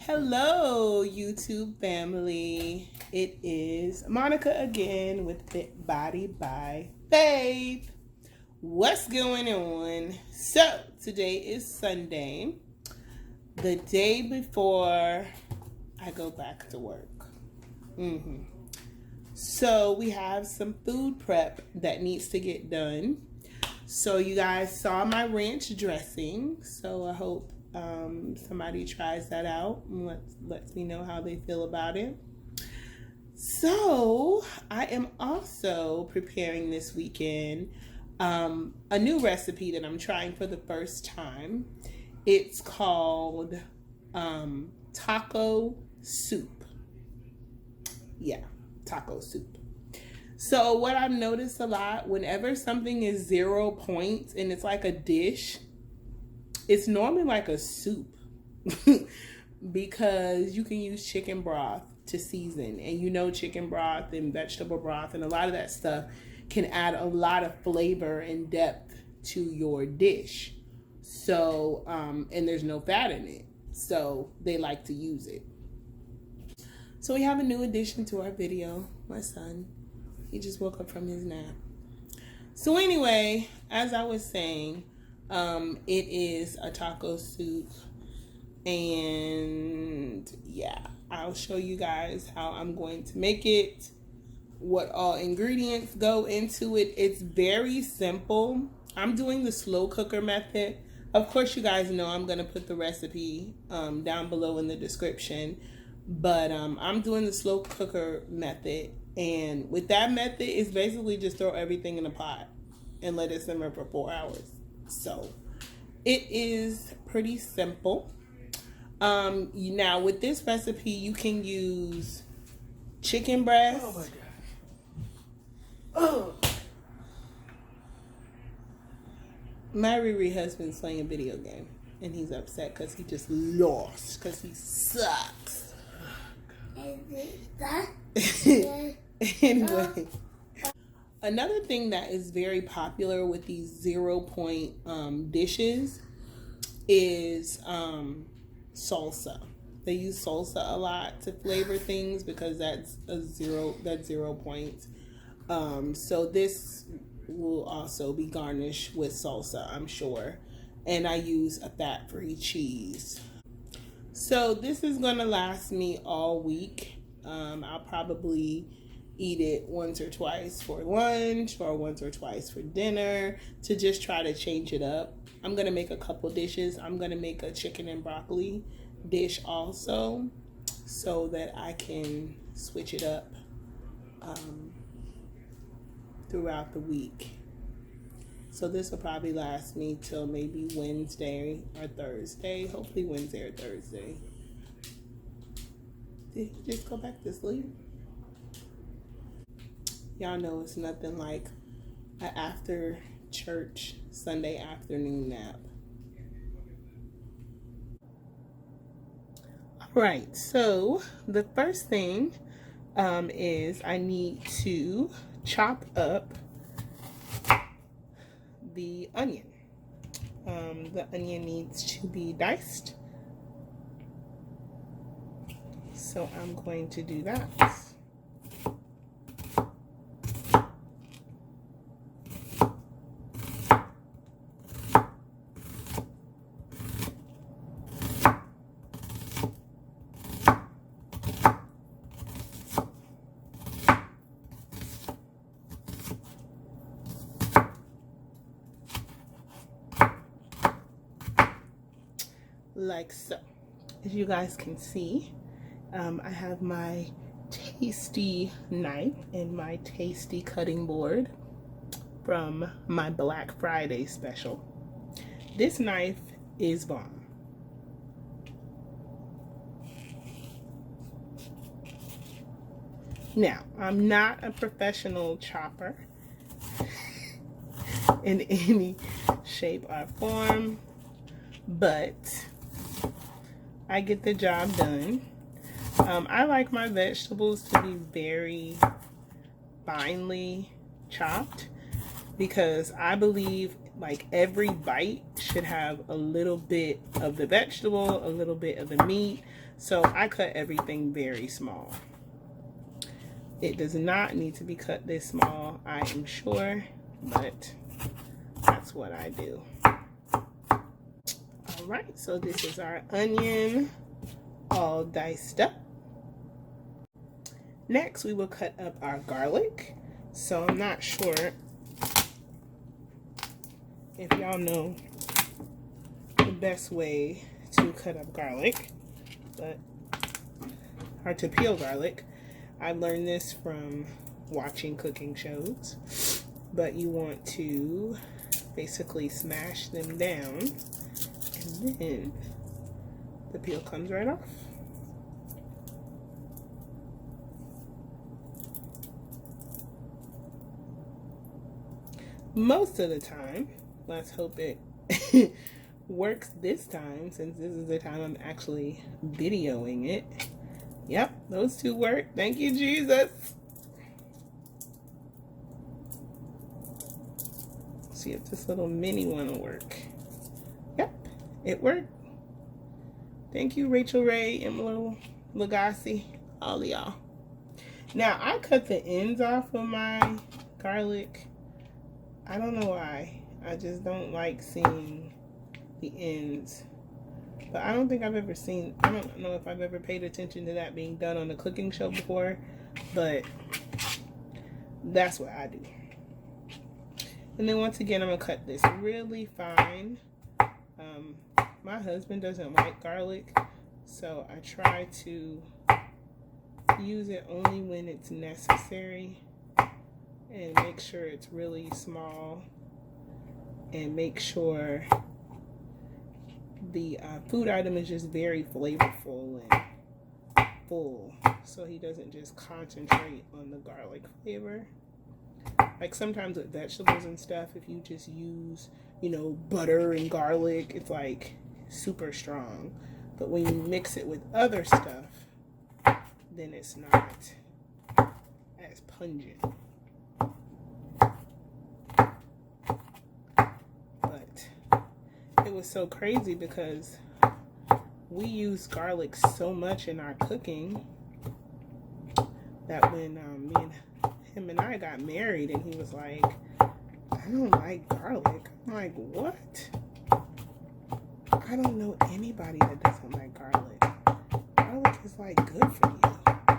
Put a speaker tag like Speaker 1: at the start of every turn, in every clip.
Speaker 1: Hello, YouTube family. It is Monica again with Fit Body by Faith. What's going on? So, today is Sunday, the day before I go back to work. So, we have some food prep that needs to get done. So, you guys saw my ranch dressing. So, I hope somebody tries that out and lets me know how they feel about it. So I am also preparing this weekend a new recipe that I'm trying for the first time. It's called taco soup. Yeah, taco soup. So what I've noticed a lot, whenever something is 0 points and it's like a dish, it's normally like a soup because you can use chicken broth to season, and chicken broth and vegetable broth and a lot of that stuff can add a lot of flavor and depth to your dish. So and there's no fat in it, so they like to use it. So we have a new addition to our video. My son, he just woke up from his nap. So anyway, as I was saying, it is a taco soup, and yeah, I'll show you guys how I'm going to make it, what all ingredients go into it. It's very simple. I'm doing the slow cooker method. Of course, you guys know I'm going to put the recipe down below in the description, but I'm doing the slow cooker method, and with that method, it's basically just throw everything in a pot and let it simmer for 4 hours. So it is pretty simple. Now with this recipe, you can use chicken breast. Oh my god. Oh. My Riri husband's playing a video game and he's upset because he just lost because he sucks. Anyway. Another thing that is very popular with these 0 point dishes is salsa. They use salsa a lot to flavor things because that's 0 points. So this will also be garnished with salsa, I'm sure. And I use a fat-free cheese. So this is going to last me all week. I'll probably eat it once or twice for lunch or once or twice for dinner to just try to change it up. I'm going to make a couple dishes. I'm going to make a chicken and broccoli dish also so that I can switch it up throughout the week. So this will probably last me till maybe Wednesday or Thursday. Hopefully Wednesday or Thursday. Did you just go back to sleep? Y'all know it's nothing like an after church Sunday afternoon nap. All right, so the first thing is I need to chop up the onion. The onion needs to be diced. So I'm going to do that. Like so. As you guys can see, I have my tasty knife and my tasty cutting board from my Black Friday special. This knife is bomb. Now, I'm not a professional chopper in any shape or form, but I get the job done. I like my vegetables to be very finely chopped because I believe like every bite should have a little bit of the vegetable, a little bit of the meat, So I cut everything very small. It does not need to be cut this small, I am sure, but that's what I do. All right, so this is our onion all diced up. Next, we will cut up our garlic. So I'm not sure if y'all know the best way to cut up garlic, or to peel garlic. I learned this from watching cooking shows, but you want to basically smash them down, and then the peel comes right off. Most of the time, let's hope it works this time, since this is the time I'm actually videoing it. Yep, those two work. Thank you, Jesus. See if this little mini one will work. Yep, it worked. Thank you, Rachel Ray, Emily Lagasse, all of y'all. Now, I cut the ends off of my garlic. I don't know why. I just don't like seeing the ends. But I don't think I've ever seen, I don't know if I've ever paid attention to that being done on a cooking show before, but that's what I do. And then once again, I'm going to cut this really fine. My husband doesn't like garlic, so I try to use it only when it's necessary, and make sure it's really small, and make sure the food item is just very flavorful and full, so he doesn't just concentrate on the garlic flavor. Like sometimes with vegetables and stuff, if you just use, you know, butter and garlic, it's like super strong. But when you mix it with other stuff, then it's not as pungent. But it was so crazy because we use garlic so much in our cooking that when me and him and I got married, and he was like, I don't like garlic. I'm like, what? I don't know anybody that doesn't like garlic. Garlic is like good for you.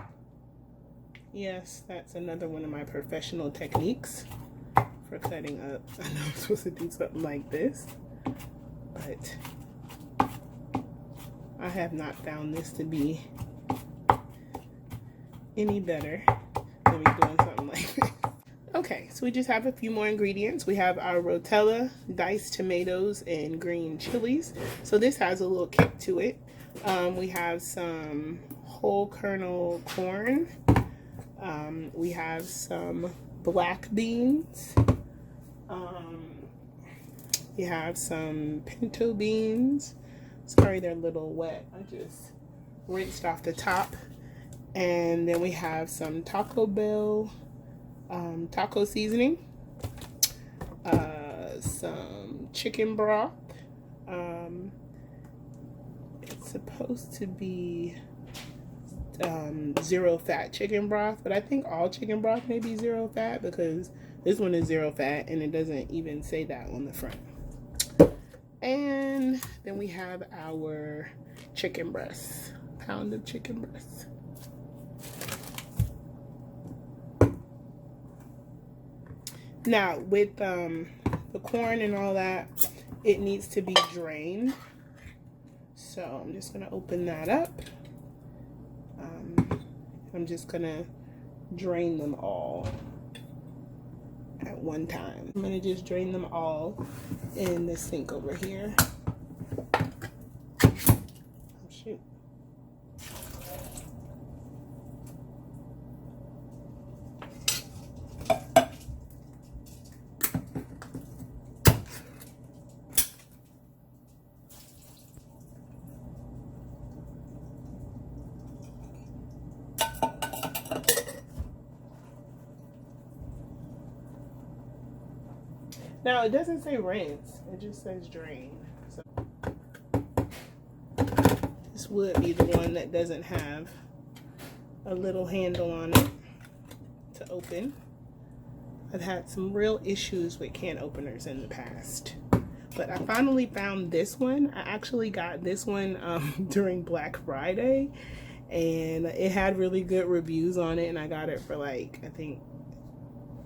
Speaker 1: Yes, that's another one of my professional techniques for cutting up. I know I'm supposed to do something like this, but I have not found this to be any better than me doing something like this. Okay, so we just have a few more ingredients. We have our rotella, diced tomatoes, and green chilies. So this has a little kick to it. We have some whole kernel corn. We have some black beans. We have some pinto beans. Sorry, they're a little wet. I just rinsed off the top. And then we have some Taco Bell taco seasoning, some chicken broth. It's supposed to be 0 fat chicken broth, but I think all chicken broth may be 0 fat because this one is 0 fat and it doesn't even say that on the front. And then we have our chicken breasts, pound of chicken breasts. Now, with the corn and all that, it needs to be drained. So I'm just going to open that up. I'm just going to drain them all at one time. I'm going to just drain them all in the sink over here. Oh, shoot. Now, it doesn't say rinse, it just says drain. So just this would be the one that doesn't have a little handle on it to open. I've had some real issues with can openers in the past, but I finally found this one. I actually got this one during Black Friday, and it had really good reviews on it, and I got it for like, I think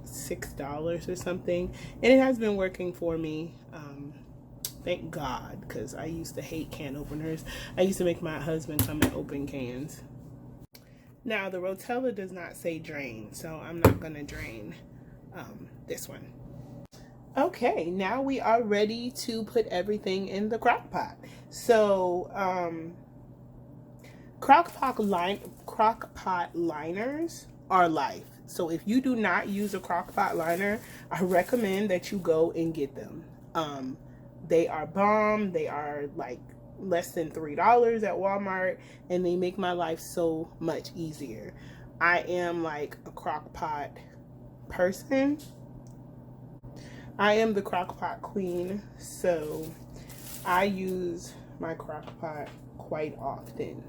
Speaker 1: $6 or something, and it has been working for me. Thank God, because I used to hate can openers. I used to make my husband come and open cans. Now, the Rotella does not say drain, so I'm not going to drain this one. Okay, now we are ready to put everything in the crock pot. So, crock pot liners are life. So if you do not use a crock pot liner, I recommend that you go and get them. They are bomb. They are like less than $3 at Walmart, and they make my life so much easier. I am like a crock pot person. I am the crock pot queen, so I use my crock pot quite often.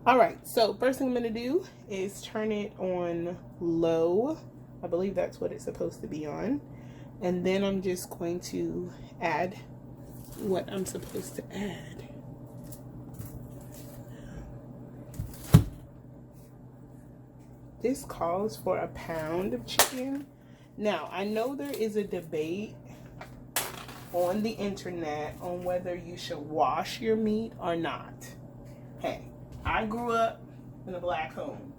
Speaker 1: All right, so first thing I'm gonna do is turn it on low. I believe that's what it's supposed to be on. And then I'm just going to add what I'm supposed to add. This calls for a pound of chicken. Now, I know there is a debate on the internet on whether you should wash your meat or not. Hey, I grew up in a black home,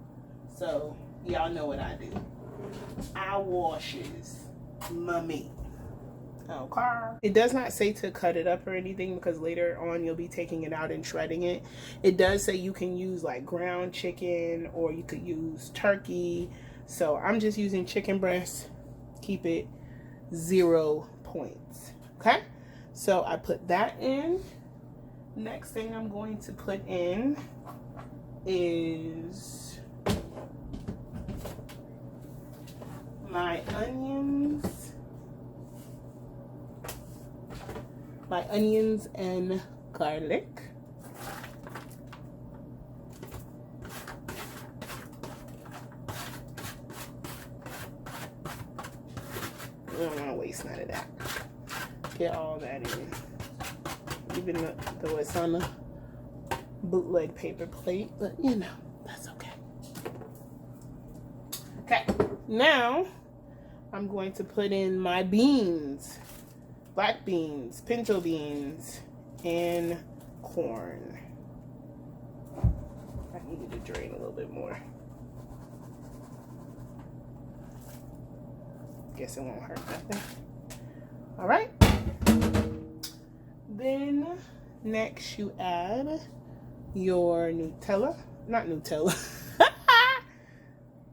Speaker 1: so y'all know what I do. I washes my meat. Okay. It does not say to cut it up or anything, because later on you'll be taking it out and shredding it. It does say you can use like ground chicken, or you could use turkey. So I'm just using chicken breast. Keep it 0 points. Okay, so I put that in. Next thing I'm going to put in is my onions and garlic. I don't want to waste none of that. Get all that in, even though it's on a bootleg paper plate, but you know, that's okay. Okay, now I'm going to put in my beans, black beans, pinto beans, and corn. I needed to drain a little bit more. Guess it won't hurt nothing. All right. Then next you add your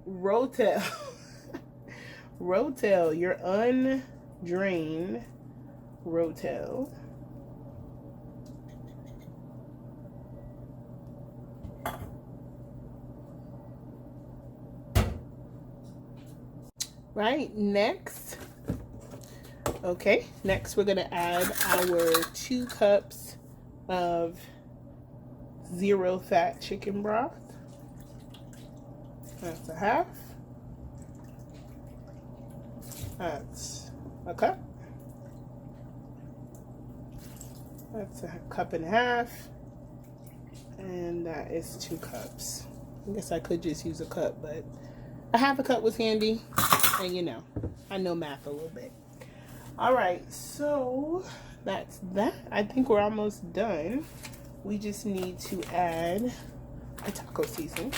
Speaker 1: Rotel. Rotel, your undrained Rotel. Right, next we're gonna add our 2 cups of 0 fat chicken broth. That's a half. That's a cup. That's a cup and a half. And that is 2 cups. I guess I could just use a cup, but a half a cup was handy. And you know, I know math a little bit. All right, so that's that. I think we're almost done. We just need to add a taco seasoning.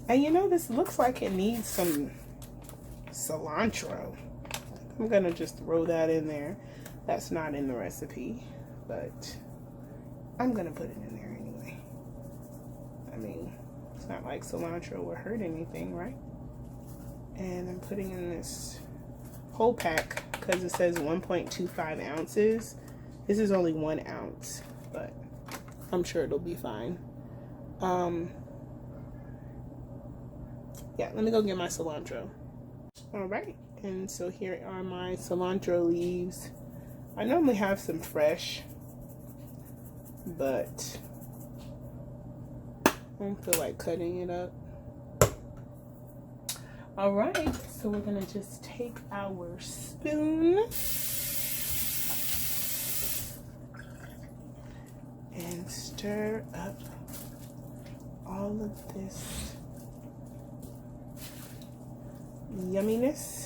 Speaker 1: And you know, this looks like it needs some cilantro. I'm gonna just throw that in there. That's not in the recipe, but I'm gonna put it in there anyway. I mean, it's not like cilantro will hurt anything, right? And I'm putting in this whole pack because it says 1.25 ounces. This is only 1 ounce, but I'm sure it'll be fine. Yeah, let me go get my cilantro. All right, and so here are my cilantro leaves. I normally have some fresh, but I don't feel like cutting it up. All right, so we're gonna just take our spoon and stir up all of this yumminess.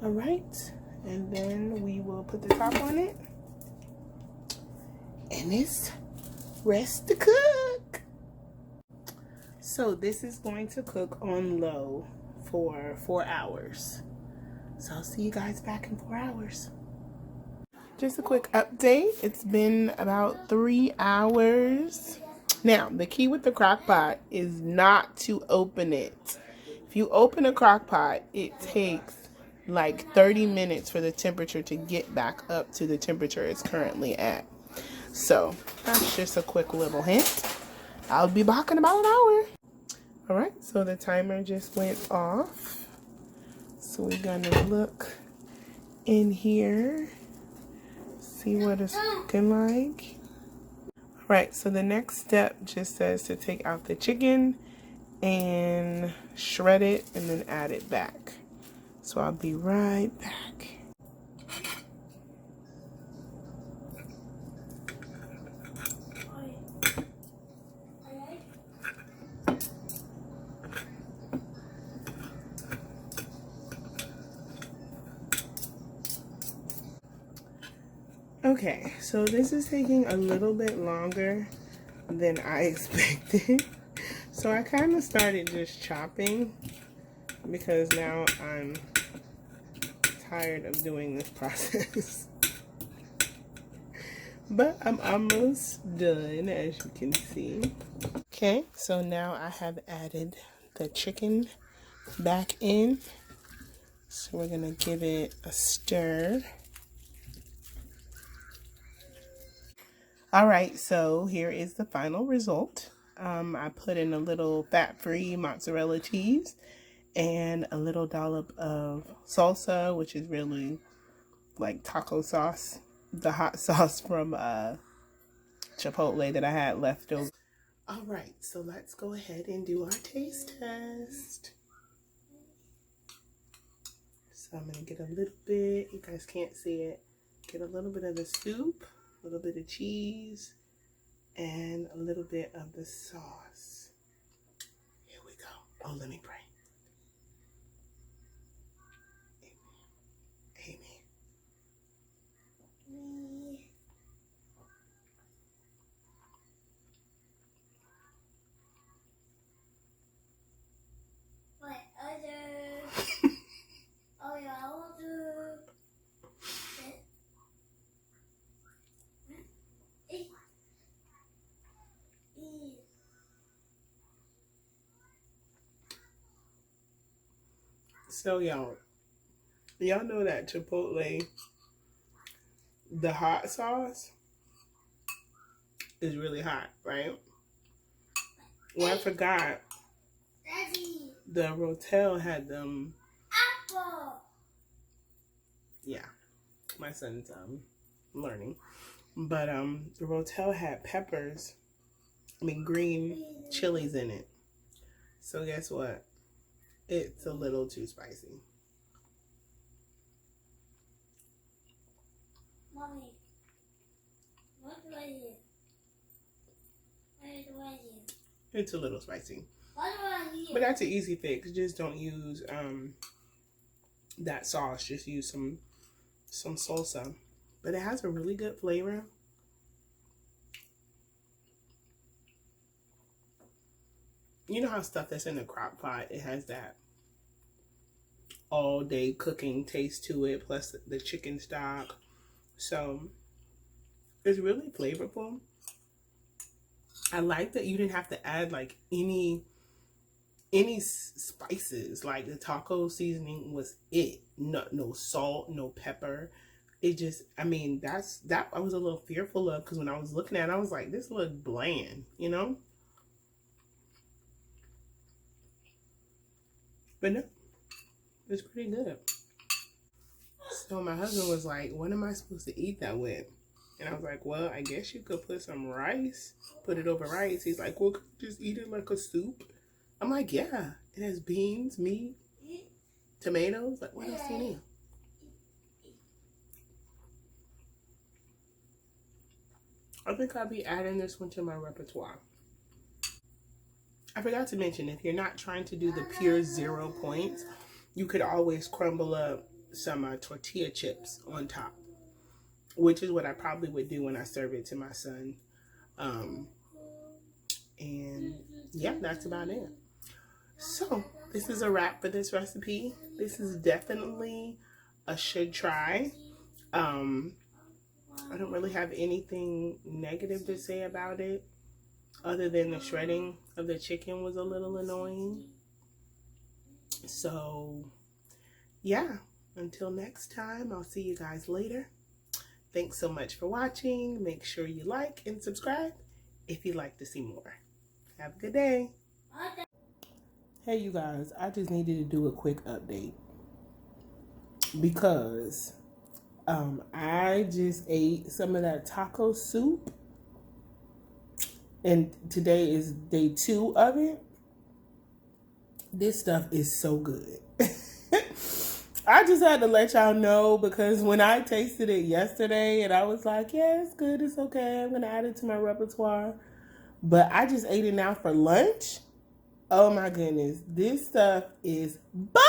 Speaker 1: All right, and then we will put the top on it, and it's rest to cook. So this is going to cook on low for 4 hours. So I'll see you guys back in 4 hours. Just a quick update. It's been about 3 hours. Now, the key with the crock pot is not to open it. If you open a crock pot, it takes like 30 minutes for the temperature to get back up to the temperature it's currently at. So that's just a quick little hint. I'll be back in about an hour. All right, so the timer just went off. So we're gonna look in here, see what it's looking like. All right, so the next step just says to take out the chicken and shred it and then add it back. So I'll be right back. Okay, so this is taking a little bit longer than I expected. So I kind of started just chopping because now I'm tired of doing this process. But I'm almost done, as you can see. Okay, so now I have added the chicken back in. So we're gonna give it a stir. All right, so here is the final result. I put in a little fat-free mozzarella cheese and a little dollop of salsa, which is really like taco sauce, the hot sauce from Chipotle that I had left over. All right, so let's go ahead and do our taste test. So I'm gonna get a little bit, you guys can't see it, get a little bit of the soup, a little bit of cheese, and a little bit of the sauce. Here we go. Oh, let me pray. Amen. So y'all know that Chipotle, the hot sauce is really hot, right? Well, I forgot. The Rotel had them. Yeah, my son's learning, but the Rotel had peppers. Green chilies in it. So guess what? It's a little too spicy.
Speaker 2: Mommy, what do I do? What do I do?
Speaker 1: It's a little spicy.
Speaker 2: What do I do?
Speaker 1: But that's an easy fix. Just don't use that sauce. Just use some salsa. But it has a really good flavor. You know how stuff that's in the crock pot, it has that all day cooking taste to it, plus the chicken stock. So it's really flavorful. I like that you didn't have to add like any any spices. Like the taco seasoning was it. No salt, no pepper. It just, I mean, that I was a little fearful of, because when I was looking at it, I was like, this looked bland, you know? But no, it's pretty good. So my husband was like, what am I supposed to eat that with? And I was like, well, I guess you could put some rice, put it over rice. He's like, well, could you just eat it like a soup? I'm like, yeah, it has beans, meat, tomatoes. Like, what else do you need? I think I'll be adding this one to my repertoire. I forgot to mention, if you're not trying to do the pure 0 points, you could always crumble up some tortilla chips on top, which is what I probably would do when I serve it to my son. And yeah, that's about it. So this is a wrap for this recipe. This is definitely a should try. I don't really have anything negative to say about it, other than the shredding of the chicken was a little annoying. So yeah, until next time, I'll see you guys later. Thanks so much for watching. Make sure you like and subscribe if you'd like to see more. Have a good day. Hey you guys, I just needed to do a quick update because I just ate some of that taco soup, and today is day 2 of it. This stuff is so good. I just had to let y'all know, because when I tasted it yesterday and I was like, yeah, it's good, it's okay, I'm going to add it to my repertoire. But I just ate it now for lunch. Oh my goodness, this stuff is bomb!